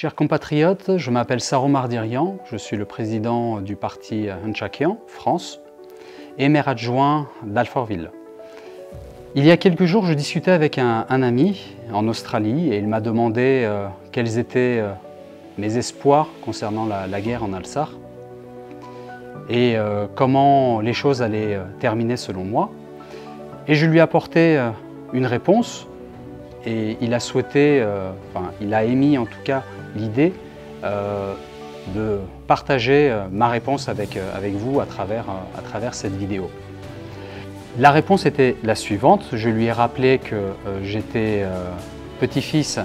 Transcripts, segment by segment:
Chers compatriotes, je m'appelle Saro Mardirian, je suis le président du parti Hunchakian, France, et maire adjoint d'Alfortville. Il y a quelques jours, je discutais avec un ami en Australie et il m'a demandé quels étaient mes espoirs concernant la guerre en Al-Sar et comment les choses allaient terminer selon moi. Et je lui ai apporté une réponse et il a souhaité, il a émis en tout cas l'idée de partager ma réponse avec vous à travers cette vidéo. La réponse était la suivante. Je lui ai rappelé que j'étais petit-fils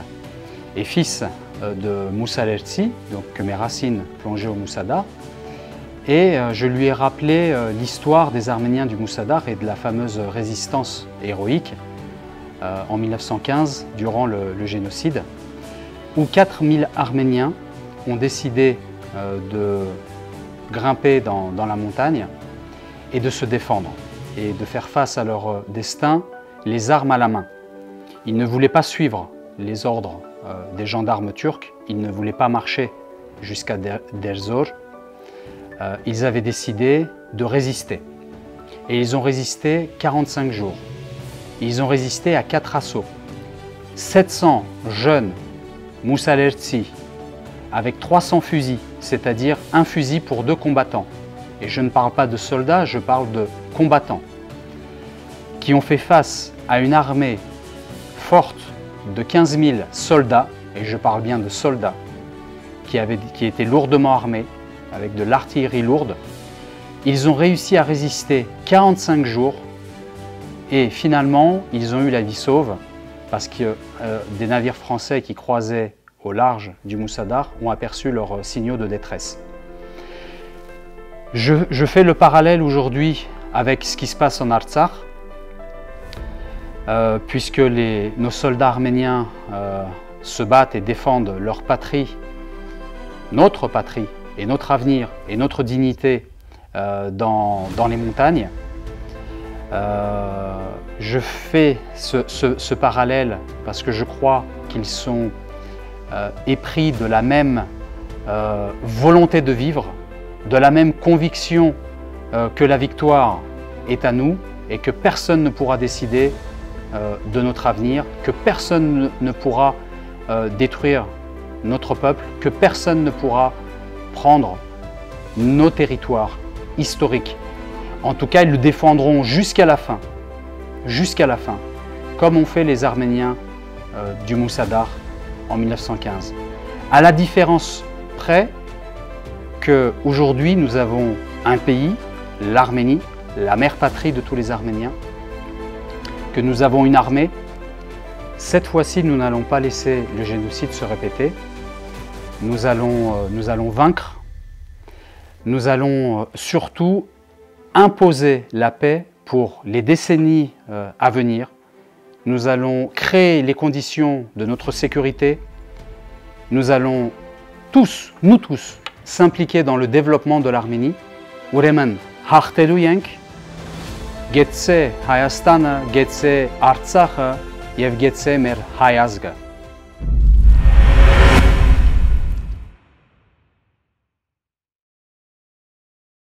et fils de Moussa Lertsi, donc que mes racines plongeaient au Moussadar. Et je lui ai rappelé l'histoire des Arméniens du Moussadar et de la fameuse résistance héroïque en 1915, durant le génocide, où 4000 Arméniens ont décidé de grimper dans la montagne et de se défendre et de faire face à leur destin, les armes à la main. Ils ne voulaient pas suivre les ordres des gendarmes turcs, ils ne voulaient pas marcher jusqu'à Derzor. Ils avaient décidé de résister. Et ils ont résisté 45 jours. Ils ont résisté à 4 assauts. 700 jeunes Moussa Lertsi avec 300 fusils, c'est-à-dire un fusil pour 2 combattants. Et je ne parle pas de soldats, je parle de combattants qui ont fait face à une armée forte de 15 000 soldats, et je parle bien de soldats, qui étaient lourdement armés, avec de l'artillerie lourde. Ils ont réussi à résister 45 jours et finalement, ils ont eu la vie sauve parce que des navires français qui croisaient au large du Moussadar ont aperçu leurs signaux de détresse. Je fais le parallèle aujourd'hui avec ce qui se passe en Artsakh, puisque nos soldats arméniens se battent et défendent leur patrie, notre patrie, et notre avenir et notre dignité dans les montagnes. Je fais ce parallèle parce que je crois qu'ils sont épris de la même volonté de vivre, de la même conviction que la victoire est à nous et que personne ne pourra décider de notre avenir, que personne ne pourra détruire notre peuple, que personne ne pourra prendre nos territoires historiques. En tout cas, ils le défendront jusqu'à la fin, comme ont fait les Arméniens du Moussadar en 1915. À la différence près qu'aujourd'hui, nous avons un pays, l'Arménie, la mère patrie de tous les Arméniens, que nous avons une armée. Cette fois-ci, nous n'allons pas laisser le génocide se répéter. Nous allons vaincre, nous allons surtout imposer la paix pour les décennies à venir. Nous allons créer les conditions de notre sécurité. Nous allons tous, nous tous, s'impliquer dans le développement de l'Arménie. Ուրեմն հաղթելու ենք, գեցե Հայաստանը, գեցե Արցախը եւ գեցե մեր հայ ազգը։